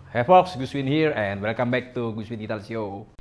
Hey folks, Guswin here and welcome back to Guswin Digital Show.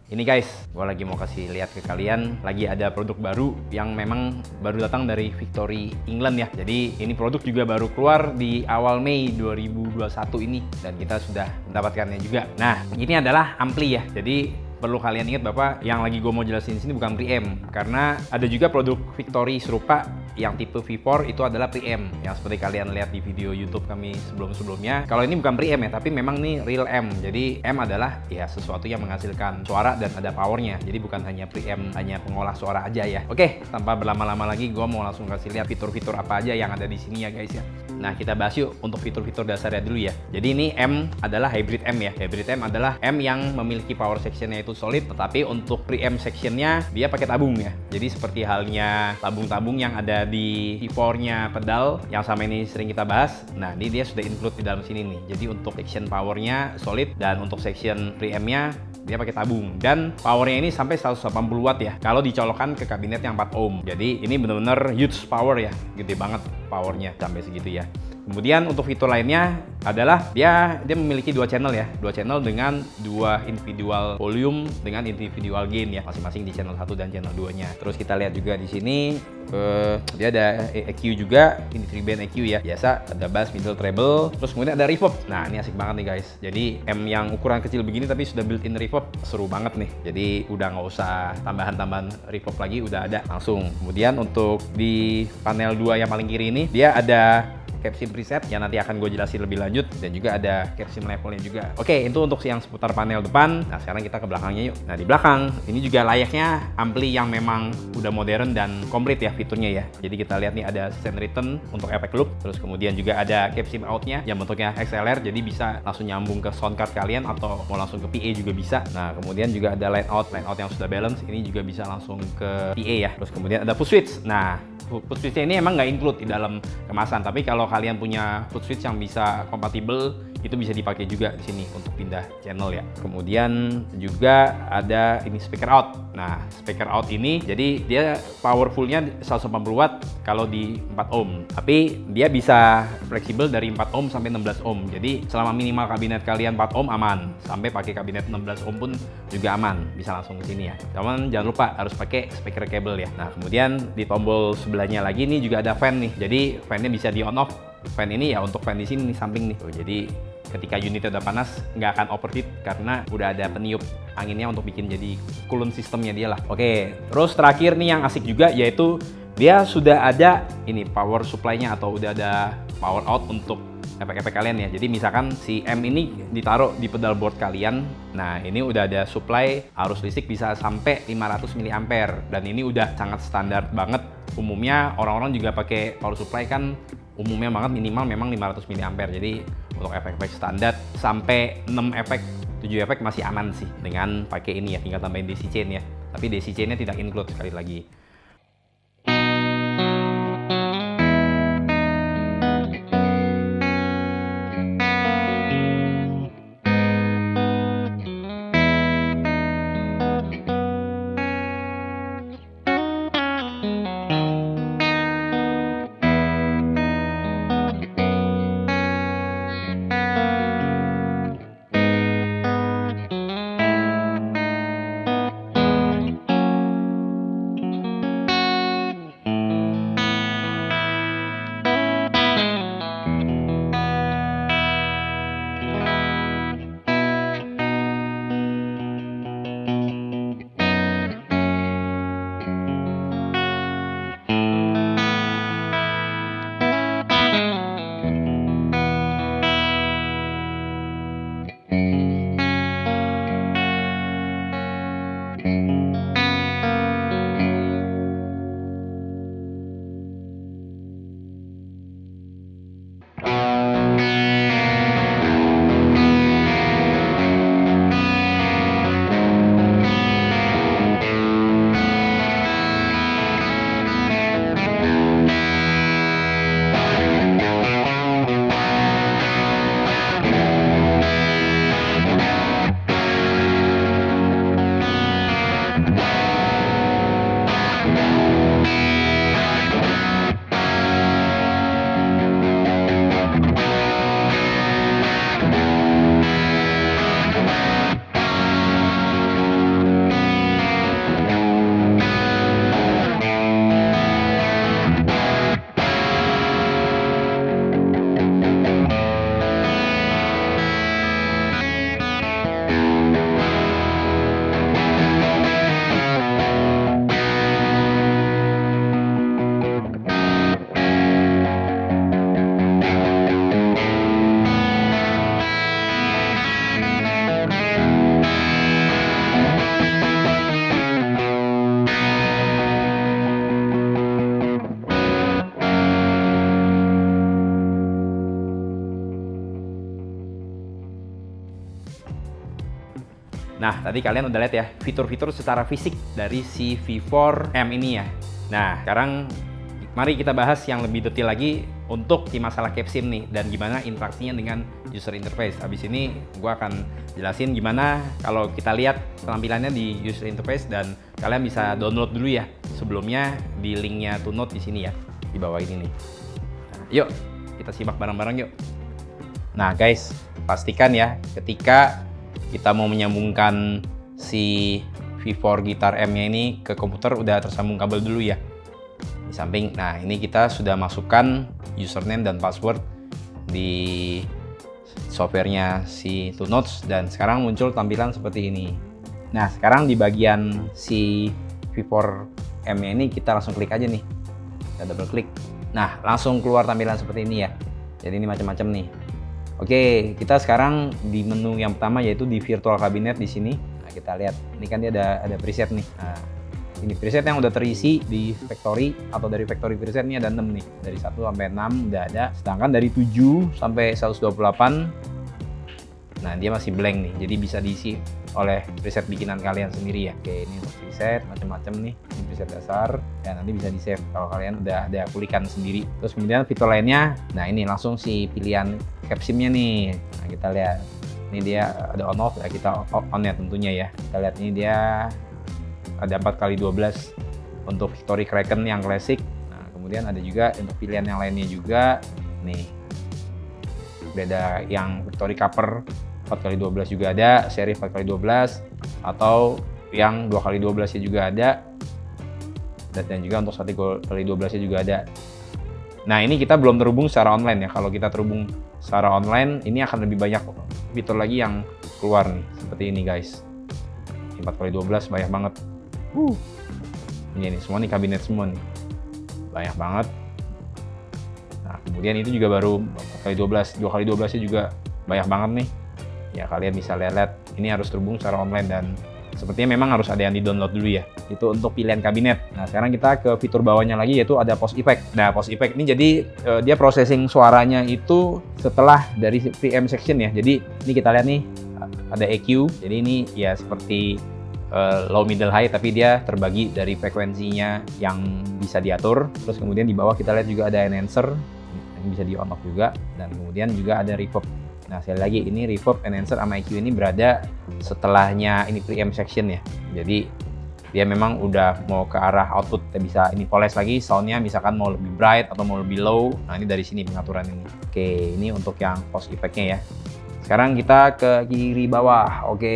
Ini guys, gue lagi mau kasih lihat ke kalian, lagi ada produk baru yang memang baru datang dari Victory England ya. Jadi ini produk juga baru keluar di awal Mei 2021 ini dan kita sudah mendapatkannya juga. Nah, ini adalah ampli ya. Jadi perlu kalian ingat Bapak, yang lagi gue mau jelasin di sini bukan preamp, karena ada juga produk Victory serupa yang tipe V4 itu adalah preamp yang seperti kalian lihat di video YouTube kami sebelum-sebelumnya. Kalau ini bukan preamp ya, tapi memang nih real amp. Jadi amp adalah ya sesuatu yang menghasilkan suara dan ada powernya. Jadi bukan hanya preamp, hanya pengolah suara aja ya. Oke, tanpa berlama-lama lagi, gue mau langsung kasih lihat fitur-fitur apa aja yang ada di sini ya guys ya. Nah, kita bahas yuk untuk fitur-fitur dasarnya dulu ya. Jadi ini amp adalah hybrid amp ya. Hybrid amp adalah amp yang memiliki power sectionnya itu solid, tetapi untuk preamp sectionnya dia pakai tabung ya. Jadi seperti halnya tabung-tabung yang ada di V4-nya pedal yang sama ini sering kita bahas. Nah, ini dia sudah include di dalam sini nih. Jadi untuk section powernya solid dan untuk section preampnya dia pakai tabung dan powernya ini sampai 180 watt ya kalau dicolokkan ke kabinet yang 4 ohm. Jadi ini benar-benar huge power ya, gede banget powernya sampai segitu ya. Kemudian untuk fitur lainnya adalah dia memiliki dua channel ya, dua channel dengan dua individual volume dengan individual gain ya, masing-masing di channel 1 dan channel 2-nya. Terus kita lihat juga di sini dia ada EQ juga, ini 3 band EQ ya. Biasa ada bass, middle, treble, terus kemudian ada reverb. Nah, ini asik banget nih guys. Jadi M yang ukuran kecil begini tapi sudah built-in reverb, seru banget nih. Jadi udah nggak usah tambahan-tambahan reverb lagi, udah ada langsung. Kemudian untuk di panel 2 yang paling kiri ini dia ada caption preset yang nanti akan gue jelasin lebih lanjut dan juga ada caption levelnya juga. Oke, itu untuk yang seputar panel depan. Nah, sekarang kita ke belakangnya yuk. Nah, di belakang ini juga layaknya ampli yang memang udah modern dan komplit ya fiturnya ya. Jadi kita lihat nih ada send return untuk efek loop, terus kemudian juga ada caption outnya yang bentuknya XLR, jadi bisa langsung nyambung ke sound card kalian atau mau langsung ke PA juga bisa. Nah, kemudian juga ada line out yang sudah balance, ini juga bisa langsung ke PA ya. Terus kemudian ada foot switch. Nah, foot switch ini emang nggak include di dalam kemasan, tapi kalau kalian punya foot switch yang bisa kompatibel itu bisa dipakai juga di sini untuk pindah channel ya. Kemudian juga ada ini speaker out. Nah, speaker out ini jadi dia powerfulnya 180 watt kalau di 4 ohm, tapi dia bisa fleksibel dari 4 ohm sampai 16 ohm. Jadi selama minimal kabinet kalian 4 ohm aman, sampai pakai kabinet 16 ohm pun juga aman, bisa langsung ke sini ya. Cuman jangan lupa harus pakai speaker kabel ya. Nah, kemudian di tombol sebelahnya lagi nih juga ada fan nih. Jadi fan-nya bisa di on off. Fan ini ya untuk fan di sini nih samping nih. Jadi ketika unitnya udah panas nggak akan overheat karena udah ada peniup anginnya untuk bikin jadi coolant sistemnya dia lah. Oke, terus terakhir nih yang asik juga yaitu dia sudah ada ini power supply-nya atau udah ada power out untuk efek-efek kalian ya. Jadi misalkan si M ini ditaruh di pedal board kalian, nah ini udah ada supply arus listrik bisa sampai 500 mA dan ini udah sangat standar banget. Umumnya orang-orang juga pakai power supply kan umumnya banget minimal memang 500 mA. Jadi untuk efek-efek standar sampai 6 efek 7 efek masih aman sih dengan pakai ini ya, tinggal tambahin DC chain ya. Tapi DC chain-nya tidak include sekali lagi. Nah, tadi kalian udah lihat ya fitur-fitur secara fisik dari si V4M ini ya. Nah, sekarang mari kita bahas yang lebih detail lagi untuk di masalah CapSim nih dan gimana interaksinya dengan user interface. Abis ini gua akan jelasin gimana kalau kita lihat tampilannya di user interface dan kalian bisa download dulu ya. Sebelumnya di linknya TuneNote di sini ya, di bawah ini nih. Nah, yuk kita simak bareng-bareng yuk. Nah guys, pastikan ya ketika kita mau menyambungkan si V4 Gitar M-nya ini ke komputer udah tersambung kabel dulu ya. Di samping, nah ini kita sudah masukkan username dan password di softwarenya si TuneNote dan sekarang muncul tampilan seperti ini. Nah sekarang di bagian si V4M-nya ini kita langsung klik aja nih, kita double klik. Nah langsung keluar tampilan seperti ini ya. Jadi ini macam-macam nih. Oke, kita sekarang di menu yang pertama yaitu di virtual cabinet di sini. Nah kita lihat, ini kan dia ada preset nih. Nah, ini preset yang udah terisi di factory atau dari factory preset ini ada 6 nih. Dari 1 sampai 6 udah ada. Sedangkan dari 7 sampai 128 nah dia masih blank nih. Jadi bisa diisi oleh preset bikinan kalian sendiri ya. Oke, ini untuk preset macam-macam nih. Ini preset dasar dan nanti bisa di-save kalau kalian udah ada kulikan sendiri. Terus kemudian fitur lainnya, nah ini langsung si pilihan CapSim-nya nih. Nah, kita lihat. Ini dia ada on off ya, kita on ya tentunya ya. Kita lihat ini dia ada 4x12 untuk Victory Kraken yang klasik. Nah, kemudian ada juga untuk pilihan yang lainnya juga. Nih, beda yang Victory Copper 4x12 juga ada, seri 4x12 atau yang 2x12 nya juga ada. Dan juga untuk 1x12 nya juga ada. Nah, ini kita belum terhubung secara online ya. Kalau kita terhubung secara online, ini akan lebih banyak fitur lagi yang keluar nih. Seperti ini guys. 4x12 banyak banget. Ini nih, semua nih kabinet semua nih. Banyak banget. Nah, kemudian itu juga baru 4x12, 2x12 nya juga banyak banget nih. Ya, kalian bisa lihat. Ini harus terhubung secara online dan sepertinya memang harus ada yang di-download dulu ya. Itu untuk pilihan kabinet. Nah, sekarang kita ke fitur bawahnya lagi yaitu ada Post Effect. Nah, Post Effect ini jadi dia processing suaranya itu setelah dari preamp section ya. Jadi, ini kita lihat nih ada EQ. Jadi ini ya seperti low, middle, high, tapi dia terbagi dari frekuensinya yang bisa diatur. Terus kemudian di bawah kita lihat juga ada enhancer, yang bisa di on off juga, dan kemudian juga ada reverb. Nah sekali lagi ini reverb, enhancer, sama EQ ini berada setelahnya ini preamp section ya. Jadi dia memang udah mau ke arah output, kita bisa ini poles lagi soundnya, misalkan mau lebih bright atau mau lebih low. Nah ini dari sini pengaturan ini. Oke, ini untuk yang post effect-nya ya. Sekarang kita ke kiri bawah. Oke,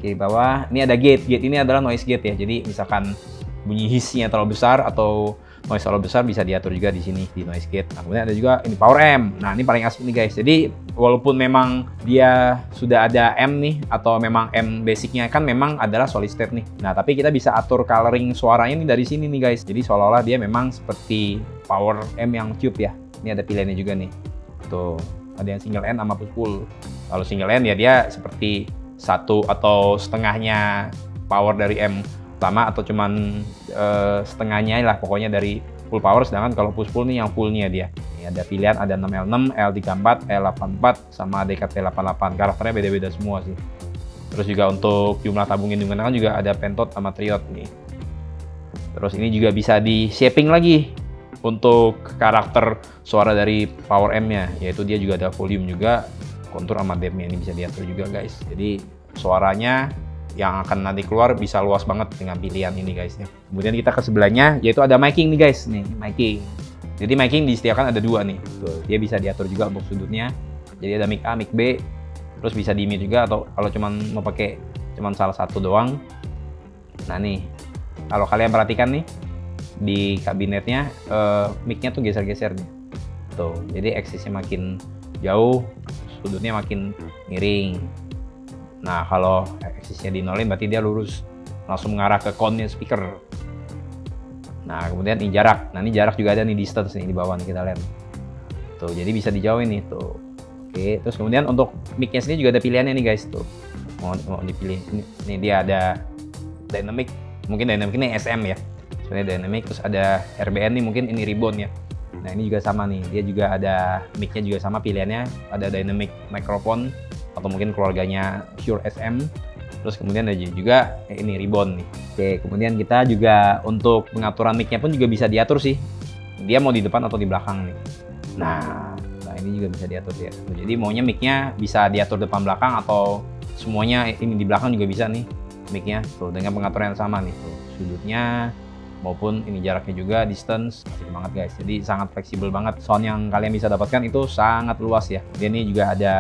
kiri bawah. Ini ada gate. Gate ini adalah noise gate ya. Jadi misalkan bunyi hissnya terlalu besar atau noise terlalu besar bisa diatur juga di sini di noise gate. Nah, kemudian ada juga ini power amp. Nah, ini paling asik nih guys. Jadi walaupun memang dia sudah ada amp nih atau memang amp basicnya kan memang adalah solid state nih. Nah, tapi kita bisa atur coloring suaranya nih dari sini nih guys. Jadi seolah-olah dia memang seperti power amp yang tube ya. Ini ada pilihannya juga nih. Tuh. Ada yang single end sama push pull. Kalau single end ya dia seperti satu atau setengahnya power dari amp utama atau cuman setengahnya lah pokoknya dari full power. Sedangkan kalau push pull nih yang fullnya dia. Ini ada pilihan ada 6L6, L34, L84 sama DKT88. Karakternya beda-beda semua sih. Terus juga untuk jumlah tabung yang digunakan juga ada pentot sama triode nih. Terus ini juga bisa di shaping lagi untuk karakter suara dari power amp-nya, yaitu dia juga ada volume juga, kontur sama depth-nya ini bisa diatur juga guys. Jadi suaranya yang akan nanti keluar bisa luas banget dengan pilihan ini guys ya. Kemudian kita ke sebelahnya yaitu ada miking nih guys, nih miking. Jadi miking disediakan ada dua nih. Tuh, dia bisa diatur juga untuk sudutnya. Jadi ada mic A, mic B, terus bisa di mute juga atau kalau cuman mau pakai cuman salah satu doang. Nah nih, kalau kalian perhatikan nih di kabinetnya mic-nya tuh geser-geser nih. Tuh, jadi eksisnya makin jauh, sudutnya makin miring. Nah, kalau eksisnya dinolin berarti dia lurus langsung mengarah ke crown speaker. Nah, kemudian ini jarak. Nah, ini jarak juga ada nih, distance nih di bawah nih kita lihat. Tuh, jadi bisa dijauhin nih tuh. Oke, terus kemudian untuk mic-nya sendiri juga ada pilihannya nih guys tuh. Mau dipilih. Ini dia ada dynamic. Mungkin dynamic ini SM ya. Sebenarnya dynamic, terus ada RBN nih, mungkin ini ribbon ya. Nah ini juga sama nih, dia juga ada mic-nya juga sama pilihannya, ada dynamic microphone atau mungkin keluarganya Shure SM. Terus kemudian ada juga ini ribbon nih. Oke, kemudian kita juga untuk pengaturan mic-nya pun juga bisa diatur sih. Dia mau di depan atau di belakang nih. Nah ini juga bisa diatur ya. Jadi maunya mic-nya bisa diatur depan belakang atau semuanya ini di belakang juga bisa nih mic-nya. Tuh dengan pengaturan yang sama nih. Tuh sudutnya maupun ini jaraknya juga, distance, asik banget guys. Jadi sangat fleksibel banget. Sound yang kalian bisa dapatkan itu sangat luas ya. Dia ini juga ada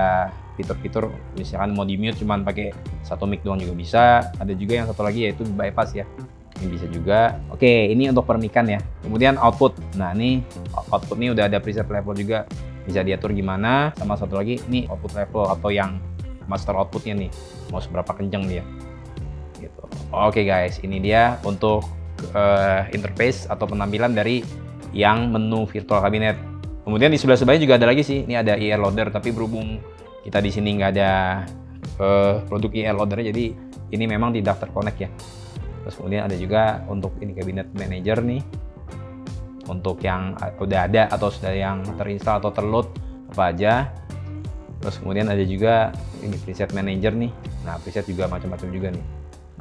fitur-fitur misalkan mau di mute cuman pakai satu mic doang juga bisa. Ada juga yang satu lagi yaitu bypass ya. Ini bisa juga. Oke, ini untuk permikan ya. Kemudian output. Nah, ini output ini udah ada preset level juga. Bisa diatur gimana. Sama satu lagi ini output level atau yang master outputnya nih. Mau seberapa kenceng dia. Gitu. Oke guys, ini dia untuk interface atau penampilan dari yang menu virtual cabinet. Kemudian di sebelah-sebelahnya juga ada lagi sih. Ini ada IR loader, tapi berhubung kita di sini nggak ada produk IR loader, jadi ini memang tidak terkonek ya. Terus kemudian ada juga untuk ini cabinet manager nih, untuk yang udah ada atau sudah yang terinstall atau terload apa aja. Terus kemudian ada juga ini preset manager nih. Nah preset juga macam-macam juga nih.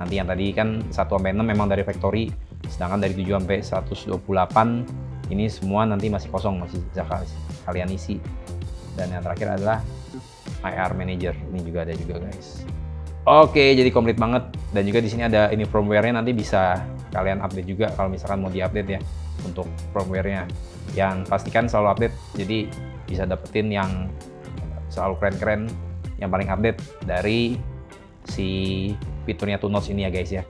Nanti yang tadi kan 1-6 memang dari factory, sedangkan dari 7-128 ini semua nanti masih kosong, masih bisa kalian isi. Dan yang terakhir adalah IR manager, ini juga ada juga guys. Oke, jadi komplit banget. Dan juga di sini ada ini firmware-nya, nanti bisa kalian update juga kalau misalkan mau diupdate ya untuk firmware-nya. Yang pastikan selalu update, jadi bisa dapetin yang selalu keren-keren, yang paling update dari si fiturnya TuneNotch ini ya guys ya.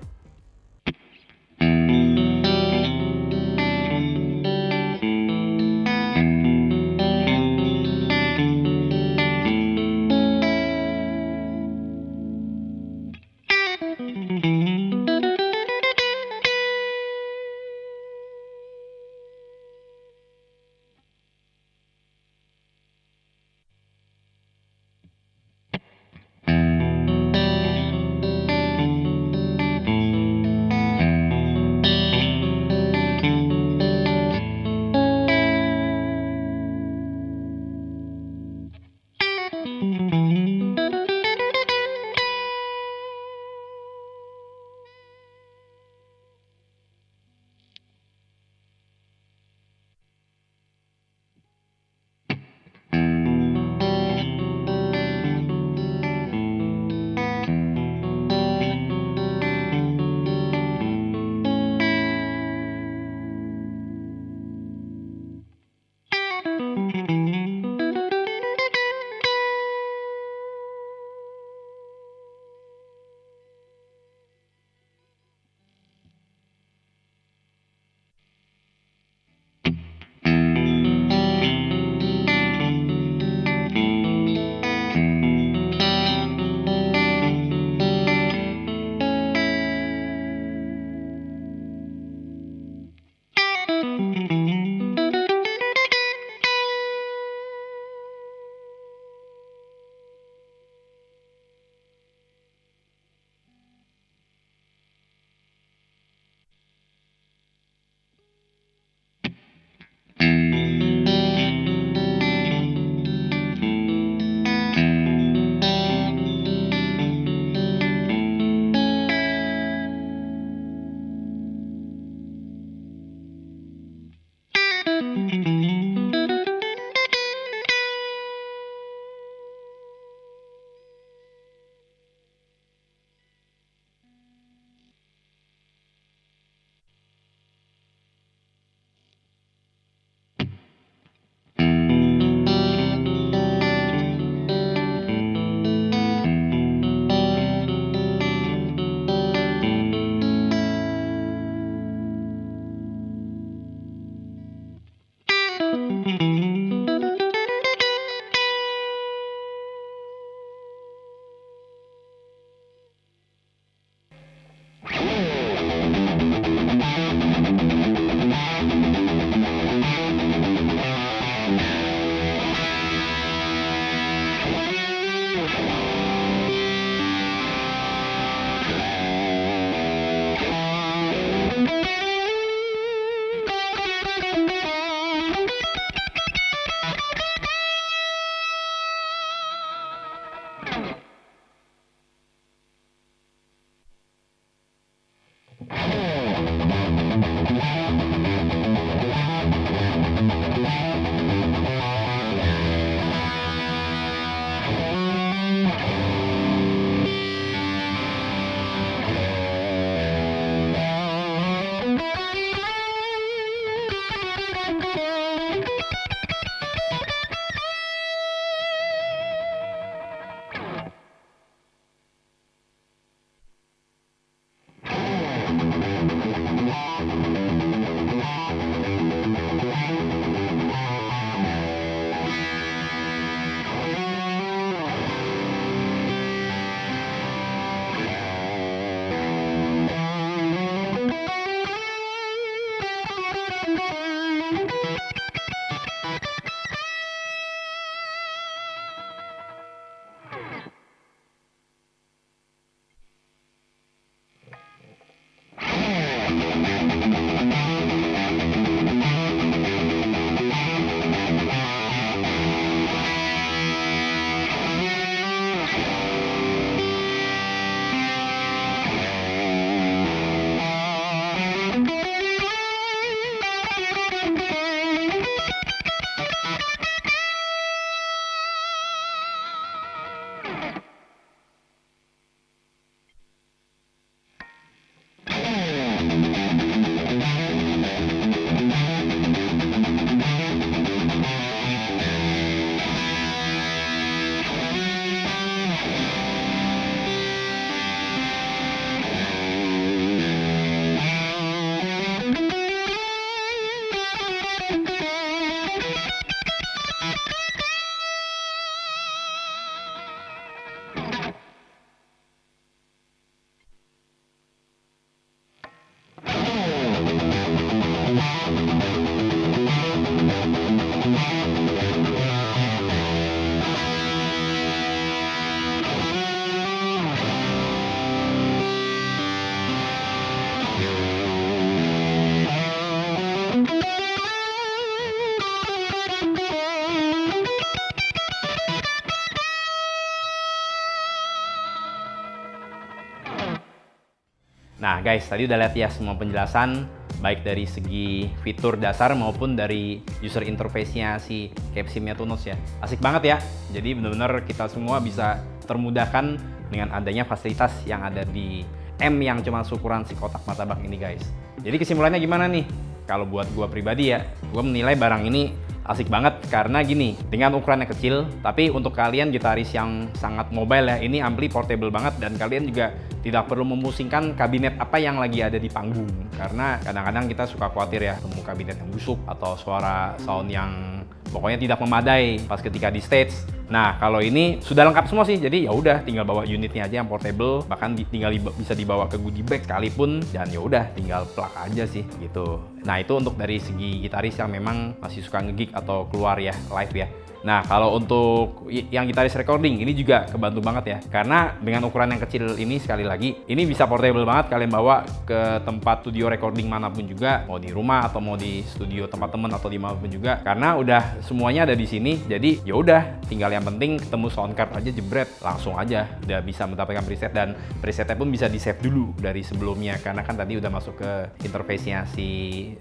Nah guys, tadi udah lihat ya semua penjelasan, baik dari segi fitur dasar maupun dari user interface-nya si Capsimnya Tunos ya. Asik banget ya, jadi bener-bener kita semua bisa termudahkan dengan adanya fasilitas yang ada di M yang cuma ukuran si kotak martabak ini guys. Jadi kesimpulannya gimana nih? Kalau buat gua pribadi ya, gua menilai barang ini asik banget karena gini, dengan ukurannya kecil, tapi untuk kalian gitaris yang sangat mobile ya, ini ampli portable banget dan kalian juga tidak perlu memusingkan kabinet apa yang lagi ada di panggung. Karena kadang-kadang kita suka khawatir ya, temu kabinet yang busuk atau suara sound yang pokoknya tidak memadai pas ketika di stage. Nah, kalau ini sudah lengkap semua sih, jadi ya udah tinggal bawa unitnya aja yang portable, bahkan tinggal bisa dibawa ke goodie bag sekalipun, dan ya udah tinggal plug aja sih gitu. Nah, itu untuk dari segi gitaris yang memang masih suka nge-gig atau keluar ya live ya. Nah, kalau untuk yang gitaris recording ini juga kebantu banget ya, karena dengan ukuran yang kecil ini sekali lagi, ini bisa portable banget kalian bawa ke tempat studio recording manapun juga, mau di rumah atau mau di studio tempat temen atau di manapun juga, karena udah semuanya ada di sini. Jadi ya udah, tinggal yang penting ketemu sound card aja jebret, langsung aja udah bisa mendapatkan preset, dan presetnya pun bisa di save dulu dari sebelumnya, karena kan tadi udah masuk ke interface-nya si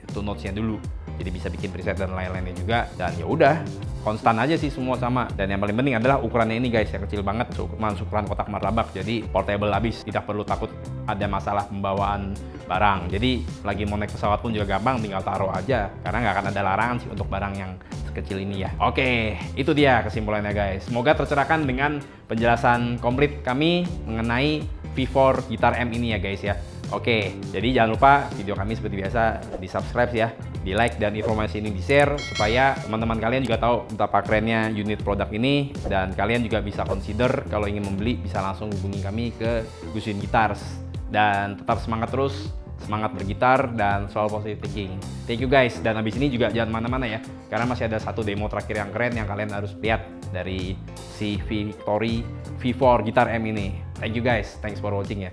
Tunos-nya dulu. Jadi bisa bikin preset dan lain-lainnya juga, dan ya udah konstan aja sih semua sama. Dan yang paling penting adalah ukurannya ini guys, yang kecil banget, ukuran kotak martabak, jadi portable abis, tidak perlu takut ada masalah pembawaan barang. Jadi lagi mau naik pesawat pun juga gampang, tinggal taruh aja, karena nggak akan ada larangan sih untuk barang yang sekecil ini ya. Oke, itu dia kesimpulannya guys. Semoga tercerahkan dengan penjelasan komplit kami mengenai V4 Gitar M ini ya guys ya. Oke, jadi jangan lupa video kami seperti biasa di subscribe ya, di like, dan informasi ini di share supaya teman-teman kalian juga tahu betapa kerennya unit produk ini, dan kalian juga bisa consider kalau ingin membeli bisa langsung hubungi kami ke Gusin Guitars. Dan tetap semangat terus, semangat bergitar dan selalu positive thinking. Thank you guys, dan habis ini juga jangan mana-mana ya, karena masih ada satu demo terakhir yang keren yang kalian harus lihat dari si Victory V4 Gitar M ini. Thank you guys, thanks for watching ya.